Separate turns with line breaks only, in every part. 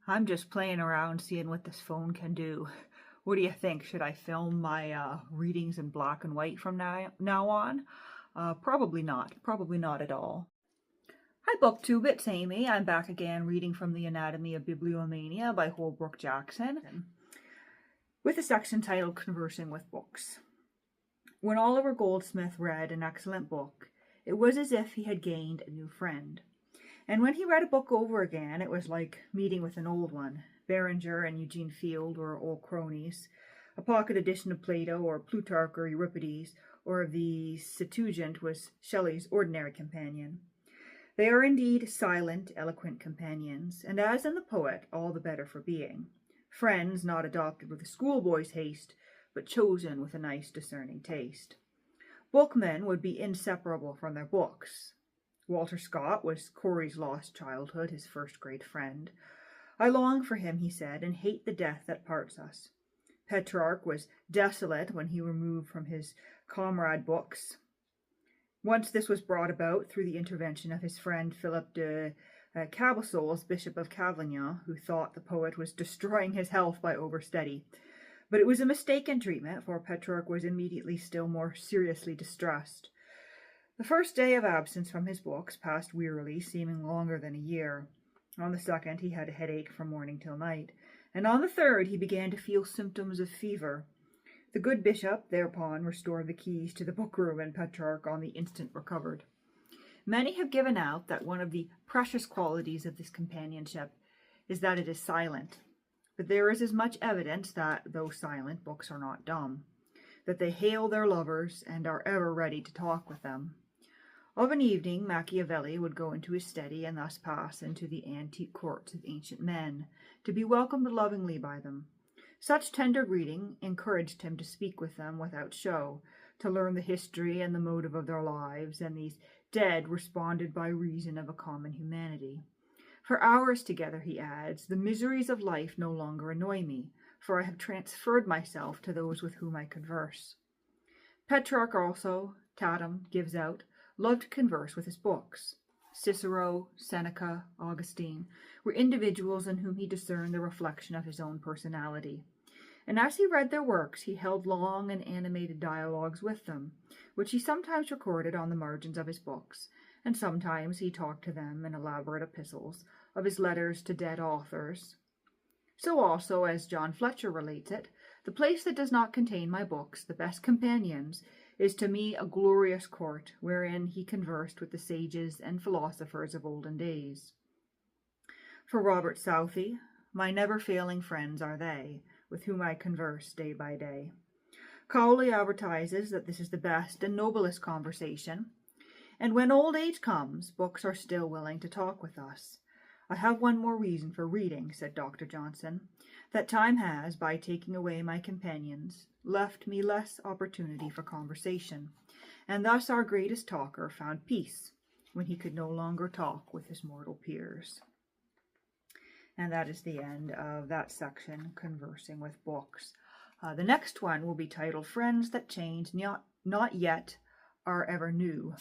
I'm just playing around seeing what this phone can do. What do you think? Should I film my readings in black and white from now on? Probably not. Probably not at all. Hi BookTube, it's Amy. I'm back again reading from The Anatomy of Bibliomania by Holbrook Jackson, with a section titled Conversing with Books. When Oliver Goldsmith read an excellent book, it was as if he had gained a new friend. And when he read a book over again, it was like meeting with an old one. Beringer and Eugene Field were old cronies. A pocket edition of Plato or Plutarch or Euripides or of the Septuagint was Shelley's ordinary companion. They are indeed silent, eloquent companions, and as in the poet, all the better for being. Friends not adopted with a schoolboy's haste, but chosen with a nice discerning taste. Bookmen would be inseparable from their books. Walter Scott was Corey's lost childhood, his first great friend. I long for him, he said, and hate the death that parts us. Petrarch was desolate when he removed from his comrade books. Once this was brought about through the intervention of his friend Philip de Cabassols, Bishop of Cavignon, who thought the poet was destroying his health by overstudy. But it was a mistaken treatment, for Petrarch was immediately still more seriously distressed. The first day of absence from his books passed wearily, seeming longer than a year. On the second, he had a headache from morning till night, and on the third he began to feel symptoms of fever. The good bishop thereupon restored the keys to the book-room, and Petrarch on the instant recovered. Many have given out that one of the precious qualities of this companionship is that it is silent, but there is as much evidence that, though silent, books are not dumb, that they hail their lovers and are ever ready to talk with them. Of an evening, Machiavelli would go into his study and thus pass into the antique courts of ancient men, to be welcomed lovingly by them. Such tender greeting encouraged him to speak with them without show, to learn the history and the motive of their lives, and these dead responded by reason of a common humanity. For hours together, he adds, the miseries of life no longer annoy me, for I have transferred myself to those with whom I converse. Petrarch also, Tatum gives out, loved to converse with his books. Cicero, Seneca, Augustine were individuals in whom he discerned the reflection of his own personality. And as he read their works, he held long and animated dialogues with them, which he sometimes recorded on the margins of his books, and sometimes he talked to them in elaborate epistles of his letters to dead authors. So also, as John Fletcher relates it, the place that does not contain my books, the best companions, is to me a glorious court, wherein he conversed with the sages and philosophers of olden days. For Robert Southey, my never-failing friends are they, with whom I converse day by day. Cowley advertises that this is the best and noblest conversation, and when old age comes, books are still willing to talk with us. I have one more reason for reading, said Dr. Johnson, that time has, by taking away my companions, left me less opportunity for conversation, and thus our greatest talker found peace when he could no longer talk with his mortal peers. And that is the end of that section, Conversing with Books. The next one will be titled Friends That Change Not Yet Are Ever New.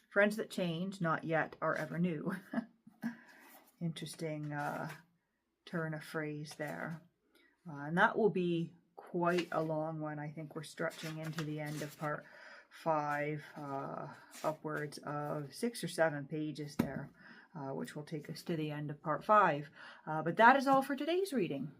Friends that change not yet are ever new. Interesting turn of phrase there. And that will be quite a long one. I think we're stretching into the end of part 5, upwards of 6 or 7 pages there, which will take us to the end of part 5. But that is all for today's reading.